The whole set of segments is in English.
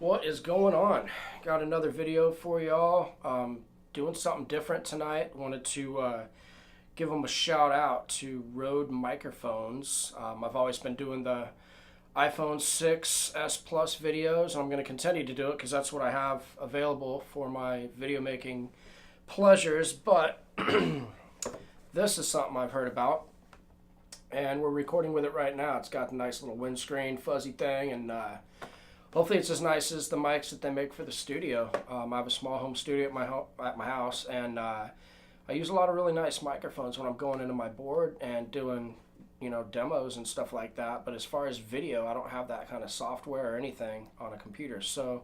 What is going on? Got another video for y'all. Doing something different tonight. Wanted to give them a shout out to Rode microphones. I've always been doing the iPhone 6s Plus videos. I'm going to continue to do it because that's what I have available for my video making pleasures. But this is something I've heard about, and we're recording with it right now. It's got a nice little windscreen fuzzy thing, and hopefully it's as nice as the mics that they make for the studio. I have a small home studio at my house, and I use a lot of really nice microphones when I'm going into my board and doing, demos and stuff like that. But as far as video, I don't have that kind of software or anything on a computer. So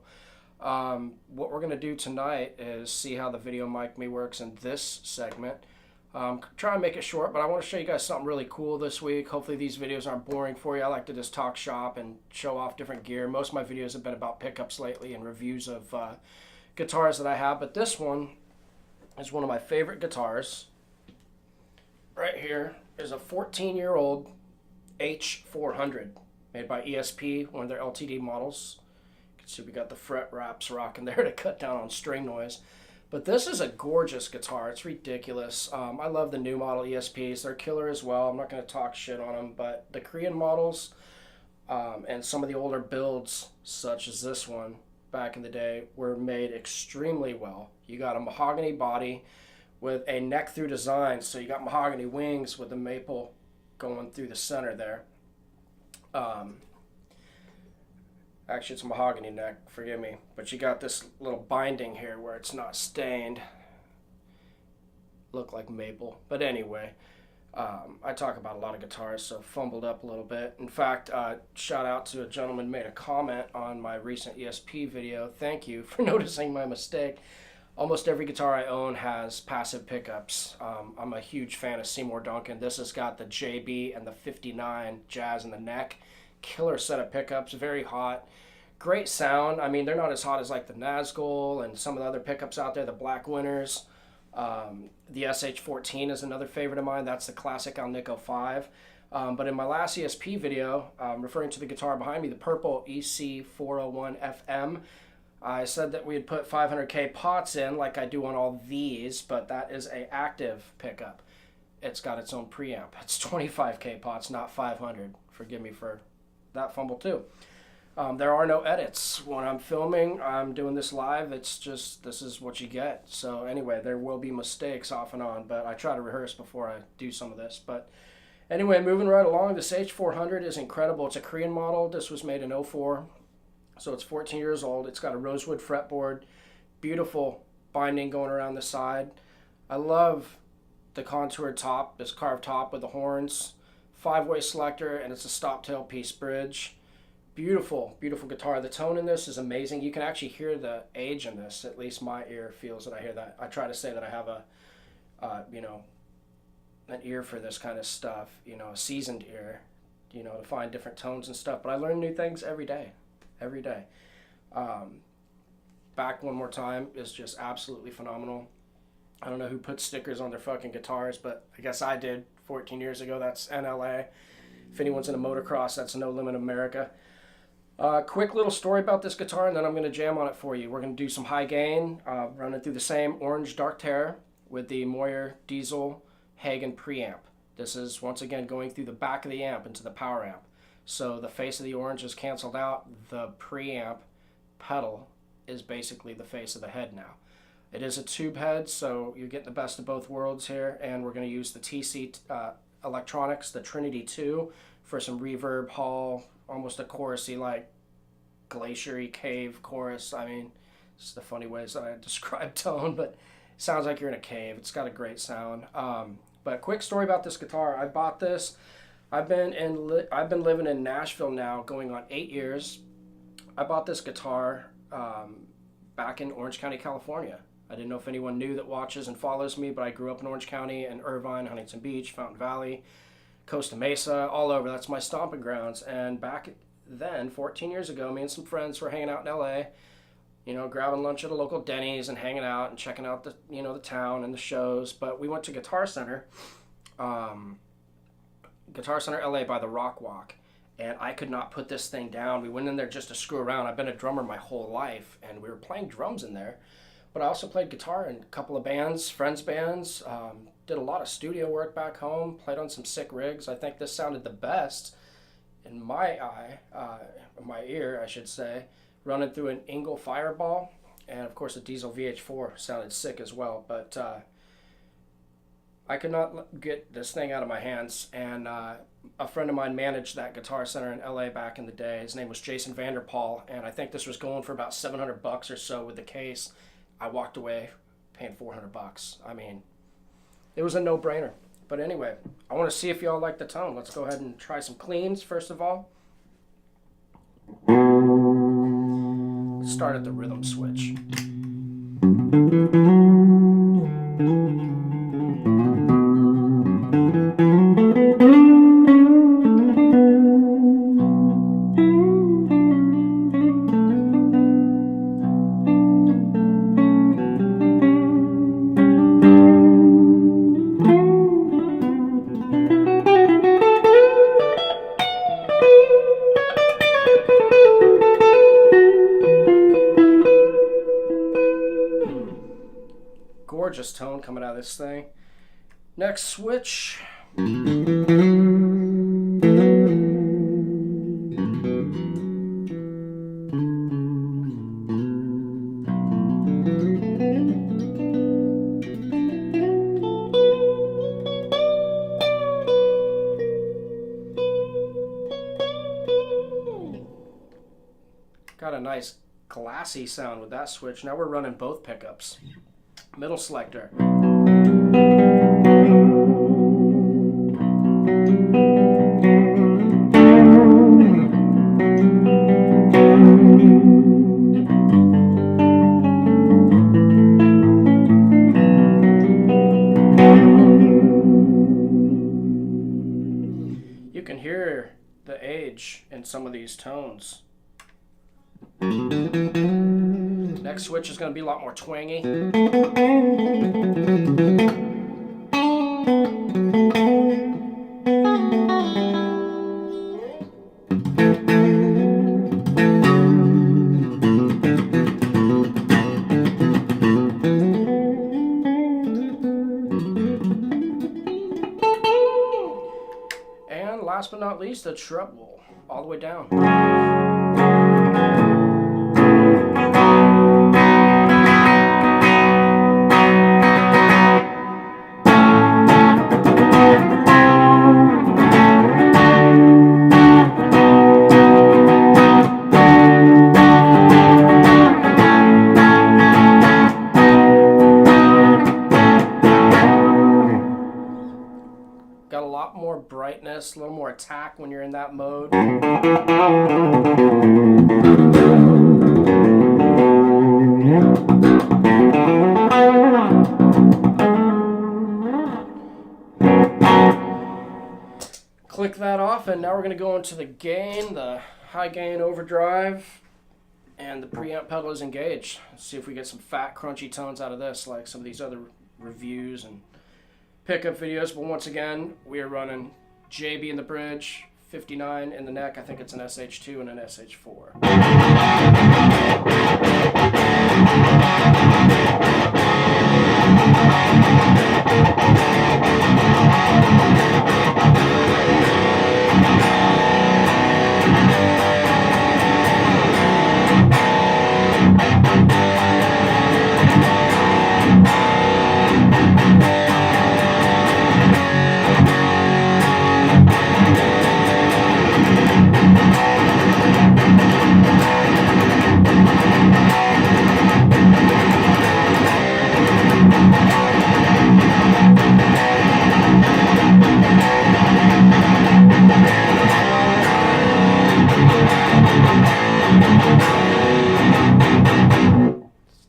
what we're going to do tonight is see how the Videomic Me works in this segment. Try and make it short, but I want to show you guys something really cool this week. Hopefully these videos aren't boring for you. I like to just talk shop and show off different gear. Most of my videos have been about pickups lately and reviews of guitars that I have, but this one is one of my favorite guitars. Right here is a 14-year-old H-400 made by ESP, one of their Ltd models. You can see we got the fret wraps rocking there to cut down on string noise. But this is a gorgeous guitar. It's ridiculous. I love the new model ESPs. They're killer as well. I'm not going to talk shit on them, but the Korean models and some of the older builds, such as this one back in the day, were made extremely well. You got a mahogany body with a neck-through design, so you got mahogany wings with the maple going through the center there. Actually, it's a mahogany neck, forgive me. But you got this little binding here where it's not stained. Look like maple. But anyway, I talk about a lot of guitars, so fumbled up a little bit. In fact, shout out to a gentleman who made a comment on my recent ESP video. Thank you for noticing my mistake. Almost every guitar I own has passive pickups. I'm a huge fan of Seymour Duncan. This has got the JB and the 59 jazz in the neck. Killer set of pickups, very hot, great sound. I mean, they're not as hot as like the Nazgul and some of the other pickups out there, the Black Winners. The SH14 is another favorite of mine. That's the classic Alnico 5. But in my last ESP video, referring to the guitar behind me, the purple EC401 FM, I said that we had put 500K pots in like I do on all these, but that is a active pickup. It's got its own preamp. It's 25K pots, not 500. Forgive me for that fumble too. There are no edits. When I'm filming, I'm doing this live, it's just, this is what you get. So anyway, there will be mistakes off and on, but I try to rehearse before I do some of this. But anyway, moving right along, this H-400 is incredible. It's a Korean model. This was made in '04, so it's 14 years old. It's got a Rosewood fretboard, beautiful binding going around the side. I love the contoured top, this carved top with the horns. 5-way selector, and it's a stop tail piece bridge. Beautiful, beautiful guitar. The tone in this is amazing. You can actually hear the age in this. At least my ear feels that I hear that. I try to say that I have an ear for this kind of stuff, a seasoned ear, to find different tones and stuff. But I learn new things every day, every day. Back one more time is just absolutely phenomenal. I don't know who put stickers on their fucking guitars, but I guess I did 14 years ago. That's NLA. If anyone's into motocross, that's No Limit America. Quick little story about this guitar, and then I'm going to jam on it for you. We're going to do some high gain, running through the same orange dark terror with the Mooer Diezel Hagan preamp. This is, once again, going through the back of the amp into the power amp. So the face of the orange is canceled out. The preamp pedal is basically the face of the head now. It is a tube head, so you're getting the best of both worlds here, and we're going to use the TC Electronics, the Trinity T2, for some reverb, hall, almost a chorusy, like glaciery cave chorus. I mean, it's the funny ways that I describe tone, but it sounds like you're in a cave. It's got a great sound. But quick story about this guitar. I bought this. I've been living in Nashville now, going on 8 years. I bought this guitar back in Orange County, California. I didn't know if anyone knew that watches and follows me, but I grew up in Orange County, in Irvine, Huntington Beach, Fountain Valley, Costa Mesa, all over. That's my stomping grounds. And back then, 14 years ago, me and some friends were hanging out in LA, grabbing lunch at a local Denny's and hanging out and checking out the, the town and the shows. But we went to Guitar Center LA by the Rock Walk. and I could not put this thing down. We went in there just to screw around. I've been a drummer my whole life, and we were playing drums in there. But I also played guitar in a couple of bands, friends' bands. Did a lot of studio work back home, played on some sick rigs. I think this sounded the best in my my ear, I should say, running through an Engel Fireball. And of course a Diezel VH4 sounded sick as well. But I could not get this thing out of my hands, and a friend of mine managed that Guitar Center in LA back in the day. His name was Jason Vanderpaul, and I think this was going for about $700 or so with the case. I walked away paying $400. I mean, it was a no-brainer. But anyway, I want to see if y'all like the tone. Let's go ahead and try some cleans first of all. Let's start at the rhythm switch. Gorgeous tone coming out of this thing. Next switch. Got a nice glassy sound with that switch. Now we're running both pickups. Middle selector. You can hear the age in some of these tones. Next switch is going to be a lot more twangy. And last but not least, the treble all the way down. Got a lot more brightness, a little more attack when you're in that mode. Click that off, and now we're going to go into the gain, the high gain overdrive, and the preamp pedal is engaged. Let's see if we get some fat, crunchy tones out of this, like some of these other reviews and pickup videos. But once again, we are running JB in the bridge, 59 in the neck. I think it's an SH2 and an SH4.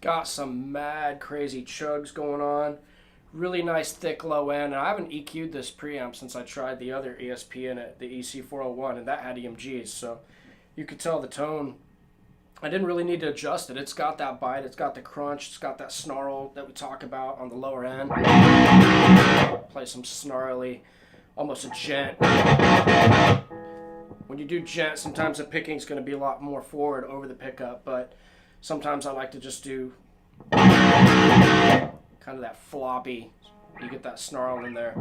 Got some mad crazy chugs going on. Really nice thick low end. And I haven't EQ'd this preamp since I tried the other ESP in it, the EC401, and that had EMGs. So you could tell the tone. I didn't really need to adjust it. It's got that bite, it's got the crunch, it's got that snarl that we talk about on the lower end. Play some snarly, almost a gent. when you do gent, sometimes the picking is going to be a lot more forward over the pickup, but sometimes I like to just do kind of that floppy. You get that snarl in there.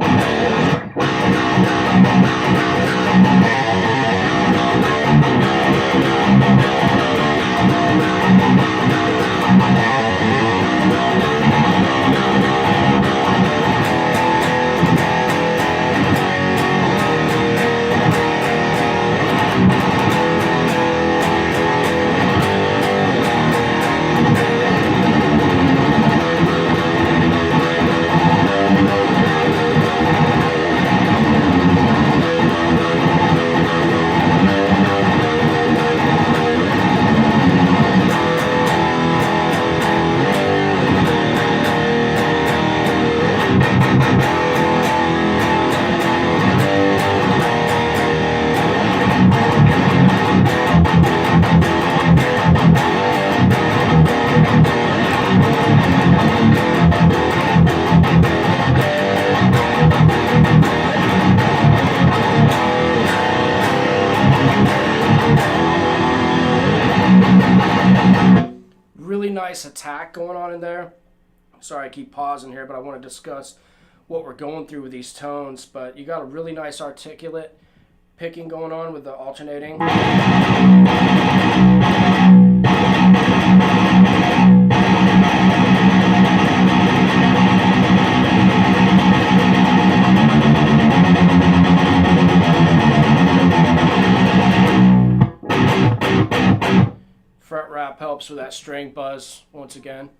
Really nice attack going on in there. Sorry I keep pausing here, but I want to discuss what we're going through with these tones. But you got a really nice articulate picking going on with the alternating. Fret wrap helps with that string buzz once again.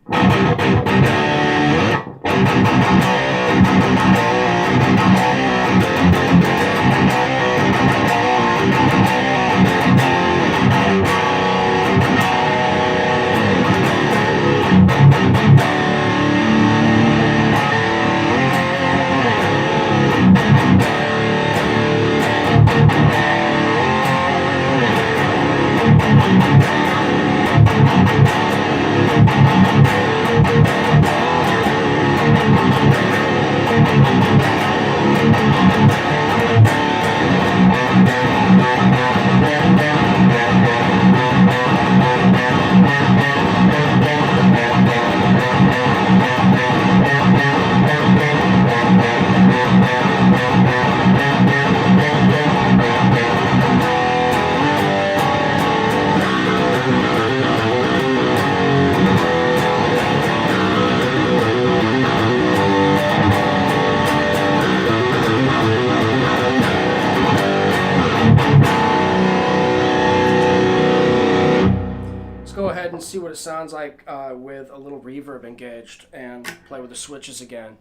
See what it sounds like with a little reverb engaged and play with the switches again.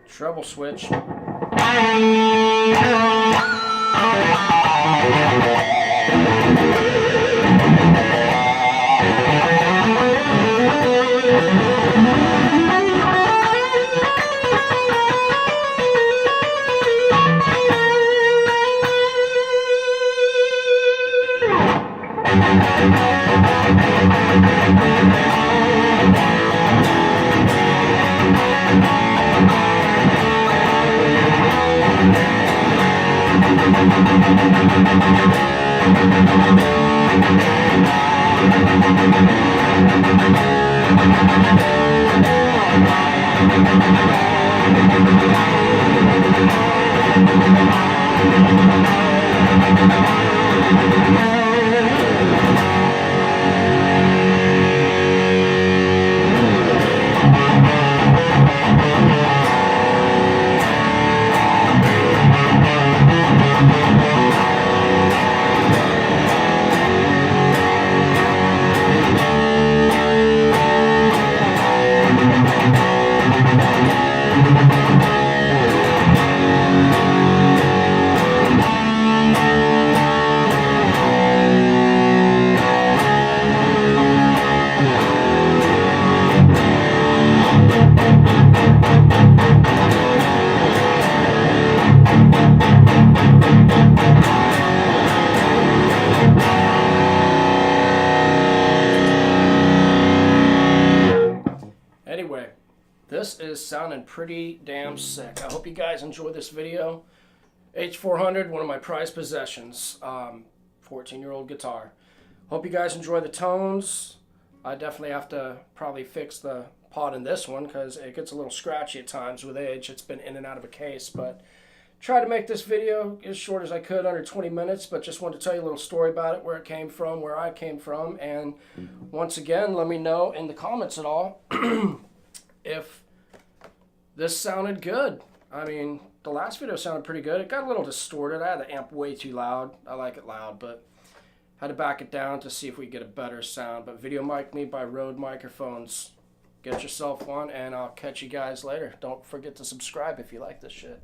Treble switch. This is sounding pretty damn sick. I hope you guys enjoy this video. H-400, one of my prized possessions. 14-year-old guitar. Hope you guys enjoy the tones. I definitely have to probably fix the pot in this one because it gets a little scratchy at times with age. It's been in and out of a case, but try to make this video as short as I could, under 20 minutes, but just wanted to tell you a little story about it, where it came from, where I came from, and once again, let me know in the comments at all if this sounded good. I mean, the last video sounded pretty good. It got a little distorted. I had the amp way too loud. I like it loud, but had to back it down to see if we get a better sound. But Videomic Me by Rode Microphones. Get yourself one, and I'll catch you guys later. Don't forget to subscribe if you like this shit.